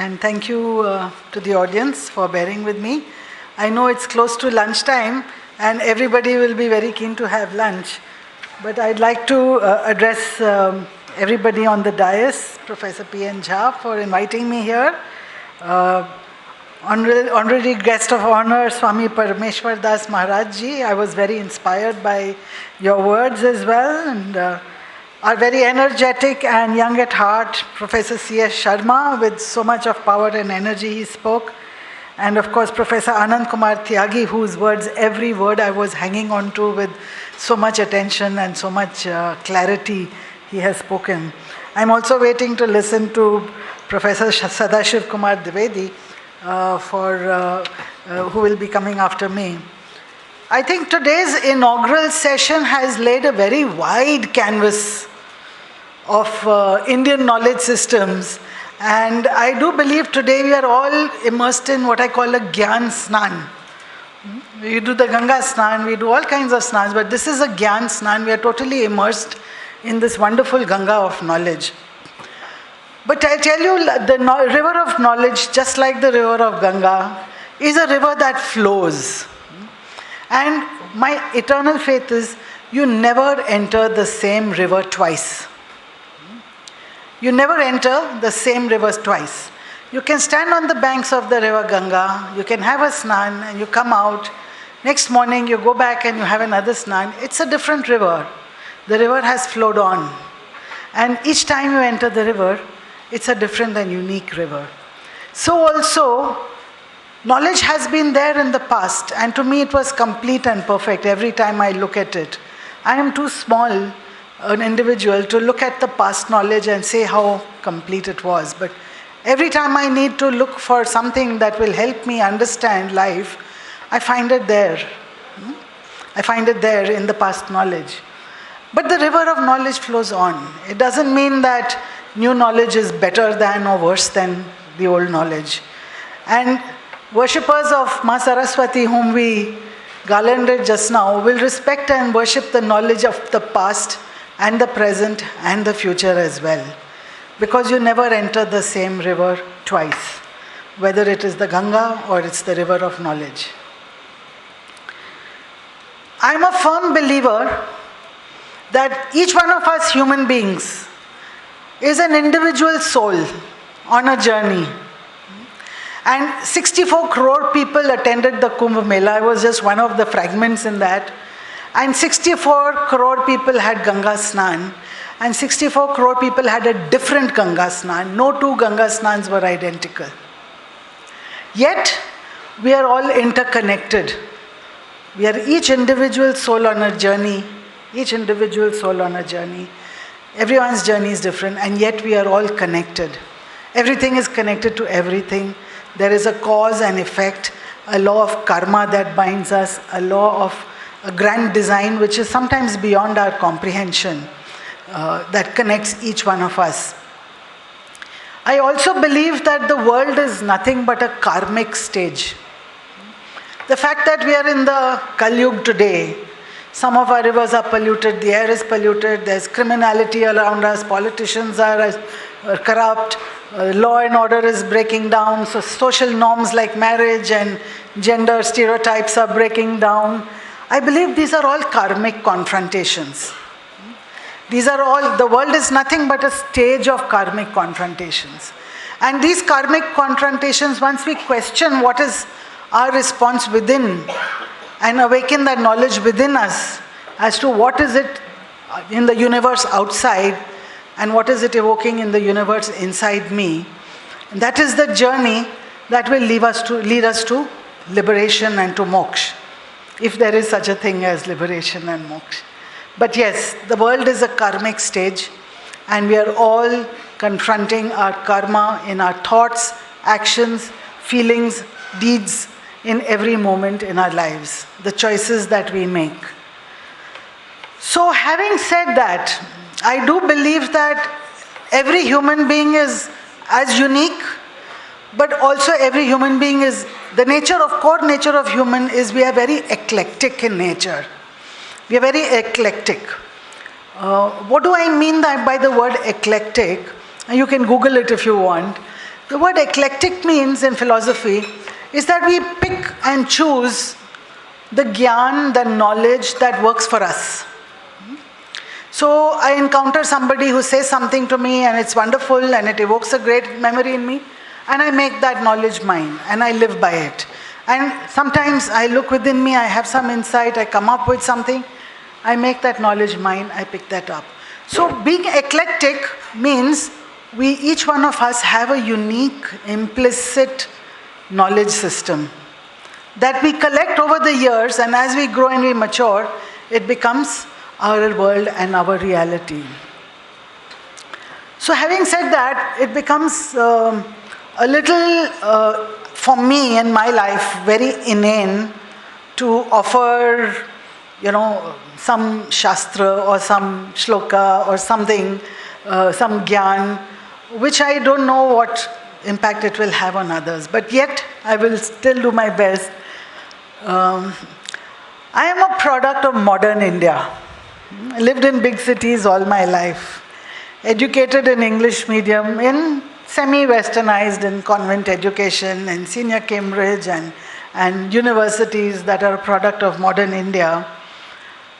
and thank you to the audience for bearing with me. I know it's close to lunchtime and everybody will be very keen to have lunch, but I'd like to address everybody on the dais, Professor P.N. Jha, for inviting me here. Honorary guest of honor, Swami Parameshwar Das Maharaj Ji, I was very inspired by your words as well, and our very energetic and young at heart Professor C.S. Sharma, with so much of power and energy he spoke, and of course Professor Anand Kumar Tyagi, whose words, every word I was hanging on to with so much attention and so much clarity he has spoken. I'm also waiting to listen to Professor Sadashiv Kumar Dwivedi, who will be coming after me. I think today's inaugural session has laid a very wide canvas of Indian knowledge systems, and I do believe today we are all immersed in what I call a Gyan Snan. We do the Ganga Snan, we do all kinds of snans, but this is a Gyan Snan. We are totally immersed in this wonderful Ganga of knowledge. But I tell you, the river of knowledge, just like the river of Ganga, is a river that flows. And my eternal faith is, you never enter the same river twice. You never enter the same rivers twice. You can stand on the banks of the river Ganga, you can have a snan, and you come out. Next morning you go back and you have another snan. It's a different river. The river has flowed on. And each time you enter the river, it's a different and unique river. So also, knowledge has been there in the past, and to me it was complete and perfect every time I look at it. I am too small an individual to look at the past knowledge and say how complete it was. But every time I need to look for something that will help me understand life, I find it there. I find it there in the past knowledge. But the river of knowledge flows on. It doesn't mean that new knowledge is better than or worse than the old knowledge. And worshippers of Ma Saraswati, whom we garlanded just now, will respect and worship the knowledge of the past and the present and the future as well. Because you never enter the same river twice, whether it is the Ganga or it's the river of knowledge. I'm a firm believer that each one of us human beings is an individual soul on a journey. And 64 crore people attended the Kumbh Mela. I was just one of the fragments in that. And 64 crore people had Ganga Snan. And 64 crore people had a different Ganga Snan. No two Ganga Snans were identical. Yet, we are all interconnected. We are each individual soul on a journey. Each individual soul on a journey. Everyone's journey is different, and yet we are all connected. Everything is connected to everything. There is a cause and effect, a law of karma that binds us, a law of a grand design which is sometimes beyond our comprehension, that connects each one of us. I also believe that the world is nothing but a karmic stage. The fact that we are in the Kali Yuga today, some of our rivers are polluted, the air is polluted, there's criminality around us, politicians are corrupt, law and order is breaking down, so social norms like marriage and gender stereotypes are breaking down. I believe these are all karmic confrontations. These are all, the world is nothing but a stage of karmic confrontations. And these karmic confrontations, once we question what is our response within, and awaken that knowledge within us as to what is it in the universe outside and what is it evoking in the universe inside me. And that is the journey that will lead us to liberation and to moksha, if there is such a thing as liberation and moksha. But yes, the world is a karmic stage, and we are all confronting our karma in our thoughts, actions, feelings, deeds, in every moment in our lives, the choices that we make. So having said that, I do believe that every human being is as unique, but also every human being is, core nature of human is we are very eclectic in nature. We are very eclectic. What do I mean by the word eclectic? You can Google it if you want. The word eclectic means in philosophy is that we pick and choose the gyan, the knowledge that works for us. So I encounter somebody who says something to me and it's wonderful and it evokes a great memory in me, and I make that knowledge mine and I live by it. And sometimes I look within me, I have some insight, I come up with something, I make that knowledge mine, I pick that up. So being eclectic means each one of us have a unique, implicit knowledge system that we collect over the years, and as we grow and we mature, it becomes our world and our reality. So having said that, it becomes a little, for me in my life, very inane to offer, some shastra or some shloka or something, some gyan, which I don't know what impact it will have on others. But yet, I will still do my best. I am a product of modern India. I lived in big cities all my life. Educated in English medium, in semi-westernized in convent education and senior Cambridge and universities that are a product of modern India.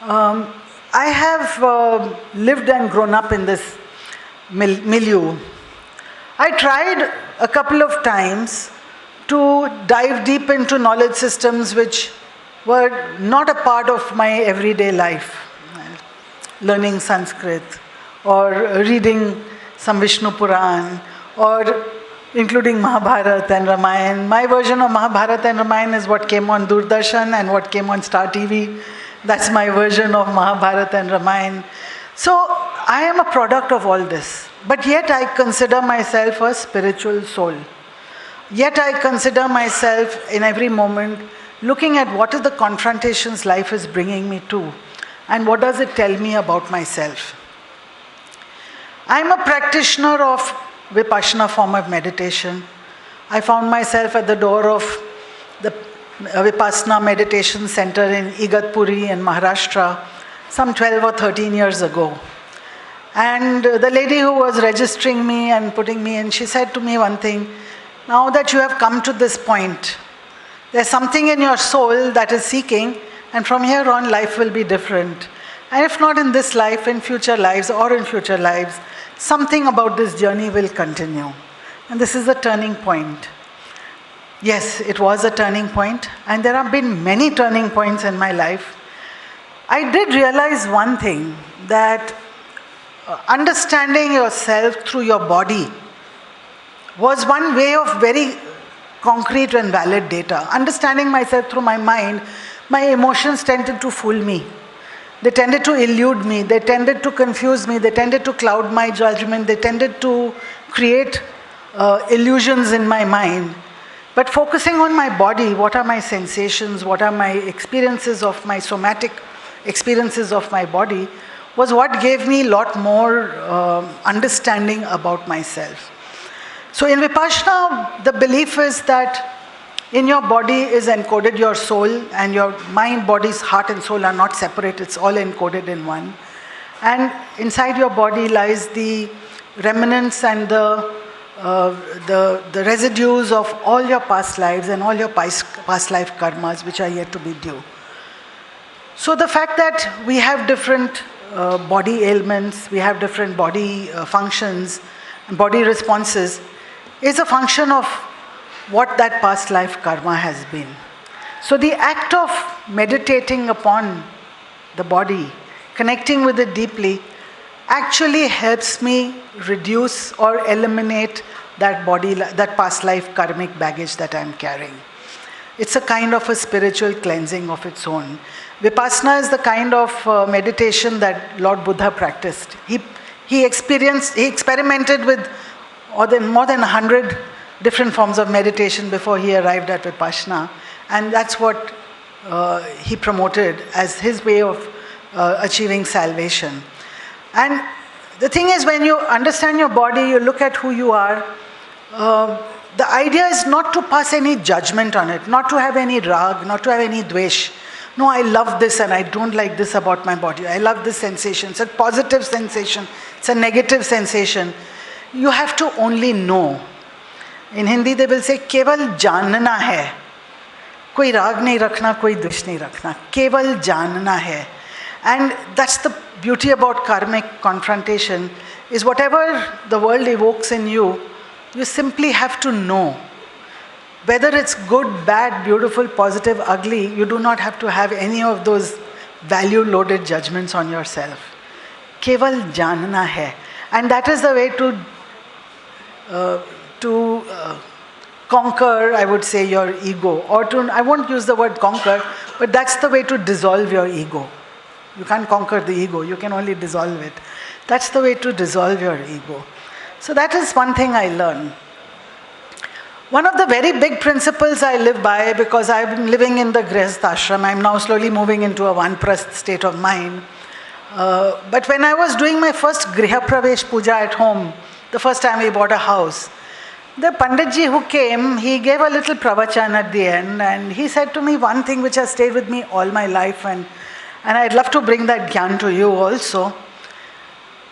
I have lived and grown up in this milieu. I tried a couple of times to dive deep into knowledge systems which were not a part of my everyday life. Learning Sanskrit or reading some Vishnu Puran or including Mahabharata and Ramayana. My version of Mahabharata and Ramayana is what came on Doordarshan and what came on Star TV. That's my version of Mahabharata and Ramayana. So I am a product of all this. But yet I consider myself a spiritual soul. Yet I consider myself in every moment looking at what are the confrontations life is bringing me to and what does it tell me about myself. I am a practitioner of Vipassana form of meditation. I found myself at the door of the Vipassana meditation center in Igatpuri in Maharashtra some 12 or 13 years ago. And the lady who was registering me and putting me in, she said to me one thing, now that you have come to this point, there's something in your soul that is seeking, and from here on life will be different. And if not in this life, in future lives or in future lives, something about this journey will continue. And this is a turning point. Yes, it was a turning point, and there have been many turning points in my life. I did realize one thing, that understanding yourself through your body was one way of very concrete and valid data. Understanding myself through my mind, my emotions tended to fool me. They tended to elude me. They tended to confuse me. They tended to cloud my judgment. They tended to create illusions in my mind. But focusing on my body, what are my sensations, what are my experiences of my somatic experiences of my body, was what gave me a lot more understanding about myself. So in Vipassana, the belief is that in your body is encoded your soul, and your mind, body's heart and soul are not separate, it's all encoded in one. And inside your body lies the remnants and the residues of all your past lives and all your past life karmas which are yet to be due. So the fact that we have different body ailments, we have different body functions and body responses is a function of what that past life karma has been. So the act of meditating upon the body, connecting with it deeply, actually helps me reduce or eliminate that past life karmic baggage that I'm carrying. It's a kind of a spiritual cleansing of its own. Vipassana is the kind of meditation that Lord Buddha practiced. He experimented with more than 100 different forms of meditation before he arrived at Vipassana. And that's what he promoted as his way of achieving salvation. And the thing is, when you understand your body, you look at who you are, the idea is not to pass any judgment on it, not to have any rag, not to have any dvesh. No, I love this and I don't like this about my body. I love this sensation. It's a positive sensation. It's a negative sensation. You have to only know. In Hindi they will say केवल जानना है, कोई राग नहीं रखना, कोई द्वेष नहीं रखना, केवल जानना है. And that's the beauty about karmic confrontation, is whatever the world evokes in you, you simply have to know. Whether it's good, bad, beautiful, positive, ugly, you do not have to have any of those value-loaded judgments on yourself. Keval janna hai. And that is the way to conquer, I would say, your ego. Or I won't use the word conquer, but that's the way to dissolve your ego. You can't conquer the ego, you can only dissolve it. That's the way to dissolve your ego. So that is one thing I learned. One of the very big principles I live by, because I've been living in the Grihastha ashram, I'm now slowly moving into a Vanprasth state of mind. But when I was doing my first Griha Pravesh Puja at home, the first time we bought a house, the Panditji who came, he gave a little pravachan at the end, and he said to me one thing which has stayed with me all my life, and I'd love to bring that gyan to you also,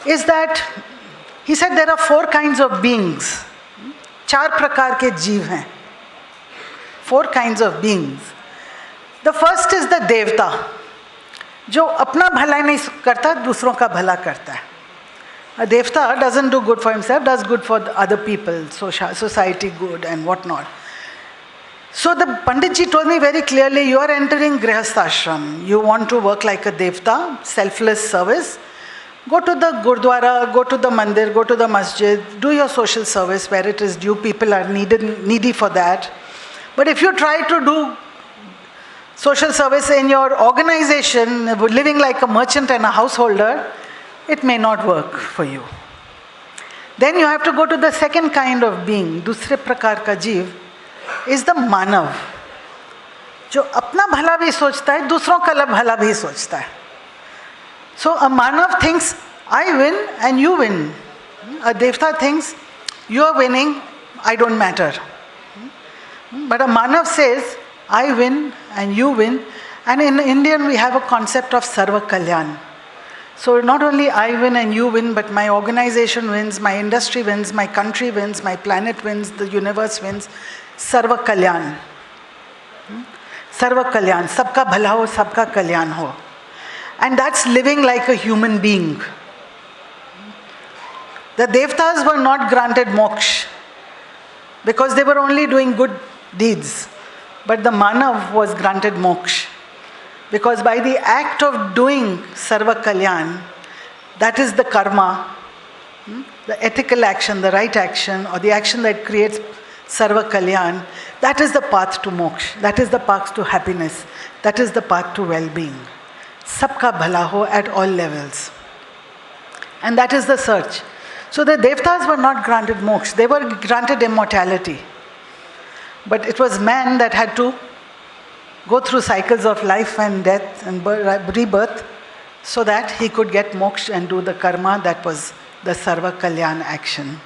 is that he said there are 4 kinds of beings. 4 प्रकार के जीव हैं. 4 kinds of beings. The first is the देवता, जो अपना भला नहीं करता, दूसरों का भला करता है. A devta doesn't do good for himself, does good for the other people, society good and whatnot. So the Panditji told me very clearly, you are entering Grihastha ashram. You want to work like a devta, selfless service. Go to the Gurdwara, go to the mandir, go to the masjid, do your social service where it is due. People are needy for that. But if you try to do social service in your organization, living like a merchant and a householder, it may not work for you. Then you have to go to the second kind of being, दूसरे प्रकार का जीव, is the मानव, जो अपना भला भी सोचता है, दूसरों का भला भी सोचता है. So a Manav thinks, I win and you win. A Devta thinks, you are winning, I don't matter. But a Manav says, I win and you win. And in Indian we have a concept of Sarva Kalyan. So not only I win and you win, but my organization wins, my industry wins, my country wins, my planet wins, the universe wins. Sarva Kalyan. Sarva Kalyan. Sabka bhala ho, sabka kalyan ho. And that's living like a human being. The Devtas were not granted moksha because they were only doing good deeds. But the Manav was granted moksha because by the act of doing Sarva Kalyan, that is the karma, the ethical action, the right action, or the action that creates Sarva Kalyan, that is the path to moksha, that is the path to happiness, that is the path to well-being. Sabka bhala ho at all levels. And that is the search. So the Devtas were not granted moksha, they were granted immortality. But it was man that had to go through cycles of life and death and rebirth so that he could get moksha and do the karma that was the Sarva Kalyan action.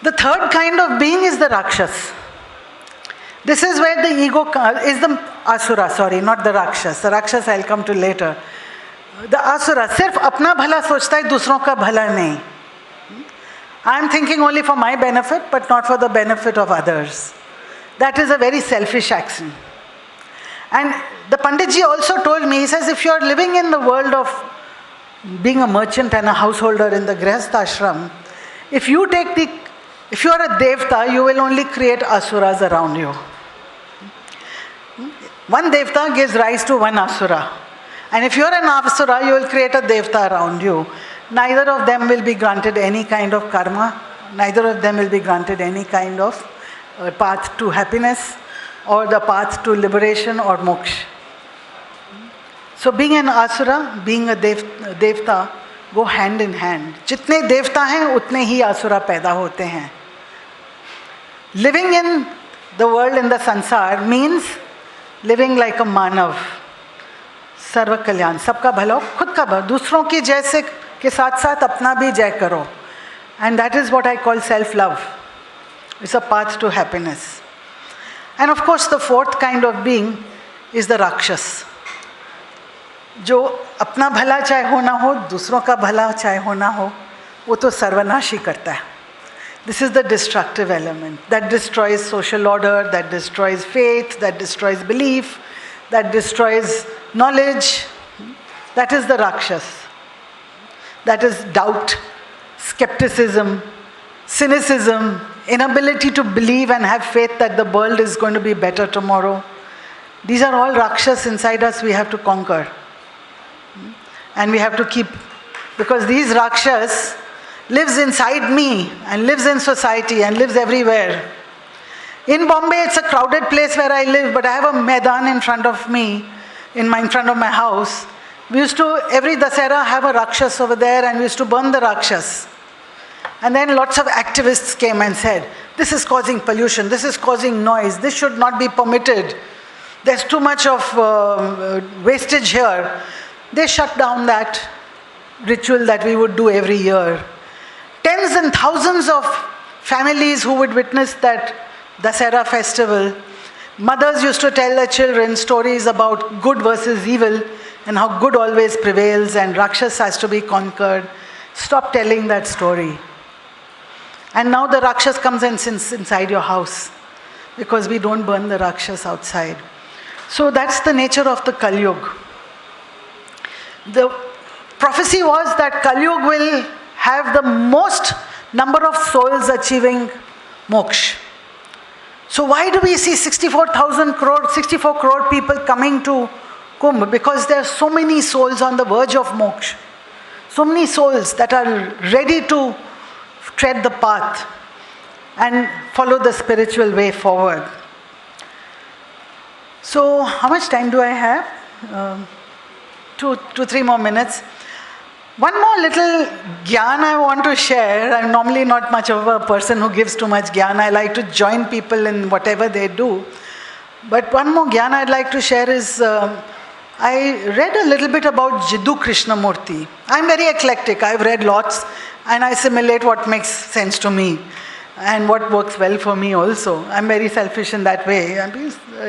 The third kind of being is the Rakshas. This is where the ego is the Asura, not the Rakshas. The Rakshas I'll come to later. The Asura sirf apna bhala sochta hai, dusron ka bhala nahi. I am thinking only for my benefit, but not for the benefit of others. That is a very selfish action. And the Panditji also told me, he says, if you are living in the world of being a merchant and a householder in the Grihastha ashram, if you are a Devta, you will only create Asuras around you. One Devta gives rise to one Asura. And if you are an Asura, you will create a Devta around you. Neither of them will be granted any kind of karma. Neither of them will be granted any kind of path to happiness or the path to liberation or moksha. So being an Asura, being a Devta, go hand in hand. जितने देवता हैं उतने ही असुरा पैदा होते हैं. Living in the world in the sansar means living like a manav. सर्व कल्याण, सबका भला, खुद का भला, दूसरों की जैसे के साथ साथ अपना भी जय करो. And that is what I call self-love. It's a path to happiness. And of course the fourth kind of being is the Rakshas. जो अपना भला चाहे होना हो, दूसरों का भला चाहे होना हो, वो तो सर्वनाशी करता है. This is the destructive element that destroys social order, that destroys faith, that destroys belief, that destroys knowledge. That is the Rakshas. That is doubt, skepticism, cynicism, inability to believe and have faith that the world is going to be better tomorrow. These are all Rakshas inside us we have to conquer. And we have to keep, because these Rakshas lives inside me and lives in society and lives everywhere. In Bombay, it's a crowded place where I live, but I have a Maidan in front of me, in front of my house. We used to, every Dasera, have a Rakshas over there, and we used to burn the Rakshas. And then lots of activists came and said, this is causing pollution, this is causing noise, this should not be permitted. There's too much of wastage here. They shut down that ritual that we would do every year. Tens and thousands of families who would witness that Dasera festival. Mothers used to tell their children stories about good versus evil and how good always prevails and Rakshas has to be conquered. Stop telling that story. And now the Rakshas comes and sits inside your house because we don't burn the Rakshas outside. So that's the nature of the Kali Yuga. The prophecy was that Kali Yuga will have the most number of souls achieving moksha. So why do we see 64 crore people coming to Kumbh? Because there are so many souls on the verge of moksha. So many souls that are ready to tread the path and follow the spiritual way forward. So how much time do I have? 3 more minutes. One more little gyan I want to share. I'm normally not much of a person who gives too much gyan. I like to join people in whatever they do. But one more gyan I'd like to share is, I read a little bit about Jiddu Krishnamurti. I'm very eclectic. I've read lots and I assimilate what makes sense to me and what works well for me also. I'm very selfish in that way.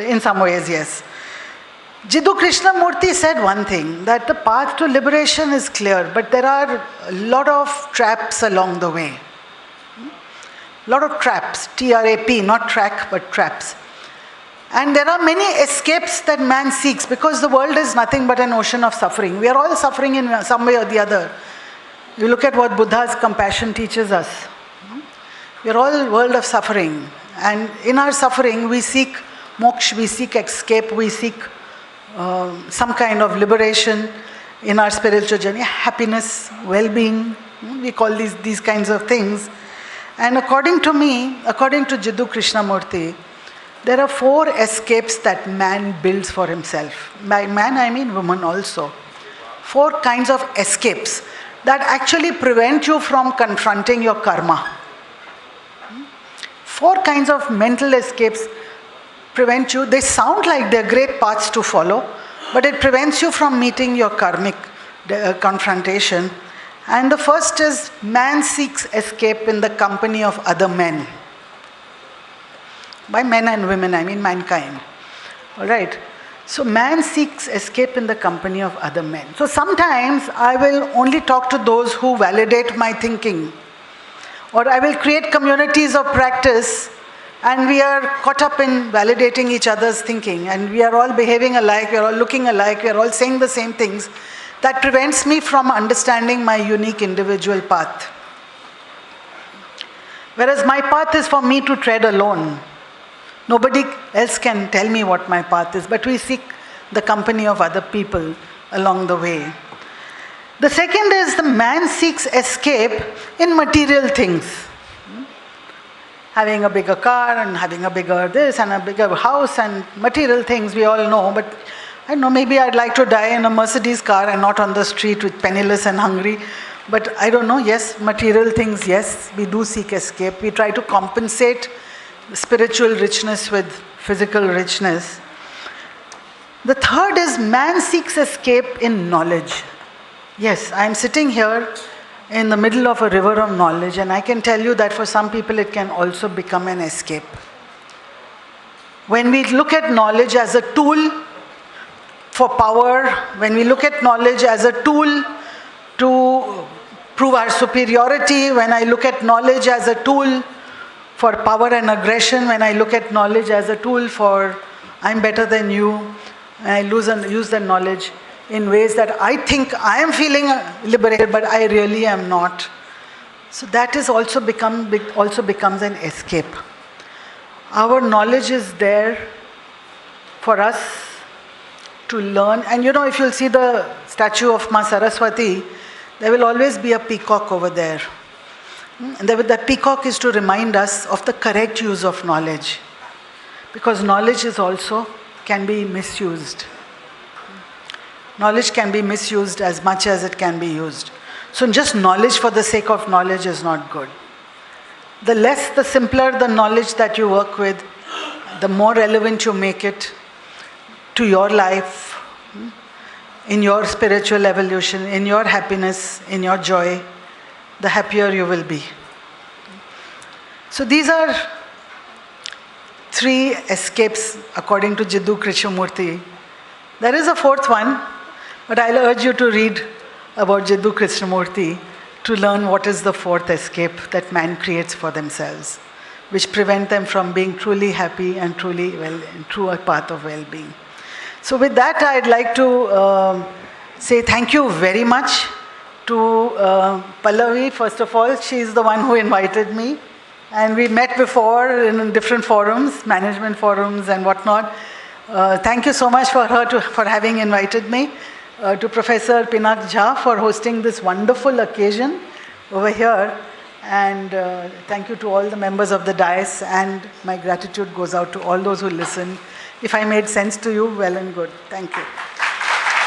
In some ways, yes. Jiddu Krishnamurti said one thing, that the path to liberation is clear, but there are a lot of traps along the way. A lot of traps, T-R-A-P, not track, but traps. And there are many escapes that man seeks because the world is nothing but an ocean of suffering. We are all suffering in some way or the other. You look at what Buddha's compassion teaches us. We are all a world of suffering. And in our suffering, we seek moksha, we seek escape, we seek some kind of liberation in our spiritual journey, happiness, well-being. We call these kinds of things. And according to me, according to Jiddu Krishnamurti, there are 4 escapes that man builds for himself. By man, I mean woman also. 4 kinds of escapes that actually prevent you from confronting your karma. 4 kinds of mental escapes prevent you. They sound like they're great paths to follow, but it prevents you from meeting your karmic confrontation. And the first is, man seeks escape in the company of other men. By men and women, I mean mankind. All right. So man seeks escape in the company of other men. So sometimes I will only talk to those who validate my thinking. Or I will create communities of practice and we are caught up in validating each other's thinking and we are all behaving alike, we are all looking alike, we are all saying the same things. That prevents me from understanding my unique individual path. Whereas my path is for me to tread alone. Nobody else can tell me what my path is, but we seek the company of other people along the way. The second is, the man seeks escape in material things. Having a bigger car and having a bigger this and a bigger house and material things we all know, but I don't know, maybe I'd like to die in a Mercedes car and not on the street with penniless and hungry. But I don't know, yes, material things, yes, we do seek escape. We try to compensate spiritual richness with physical richness. The third is, man seeks escape in knowledge. Yes, I am sitting here in the middle of a river of knowledge, and I can tell you that for some people it can also become an escape. When we look at knowledge as a tool for power, when we look at knowledge as a tool to prove our superiority, when I look at knowledge as a tool for power and aggression, when I look at knowledge as a tool for I'm better than you, and I use the knowledge in ways that I think I am feeling liberated, but I really am not. So that is also becomes an escape. Our knowledge is there for us to learn. And if you'll see the statue of Ma Saraswati, there will always be a peacock over there. And the peacock is to remind us of the correct use of knowledge. Because knowledge is also can be misused. Knowledge can be misused as much as it can be used. So just knowledge for the sake of knowledge is not good. The simpler the knowledge that you work with, the more relevant you make it to your life, in your spiritual evolution, in your happiness, in your joy, the happier you will be. So these are 3 escapes according to Jiddu Krishnamurti. There is a 4th one, but I'll urge you to read about Jiddu Krishnamurti to learn what is the 4th escape that man creates for themselves, which prevent them from being truly happy and truly through a path of well-being. So with that, I'd like to say thank you very much to Pallavi. First of all, she's the one who invited me. And we met before in different forums, management forums and whatnot. Thank you so much for her for having invited me. To Professor Pinak Jha for hosting this wonderful occasion over here. And thank you to all the members of the dais, and my gratitude goes out to all those who listen. If I made sense to you, well and good. Thank you.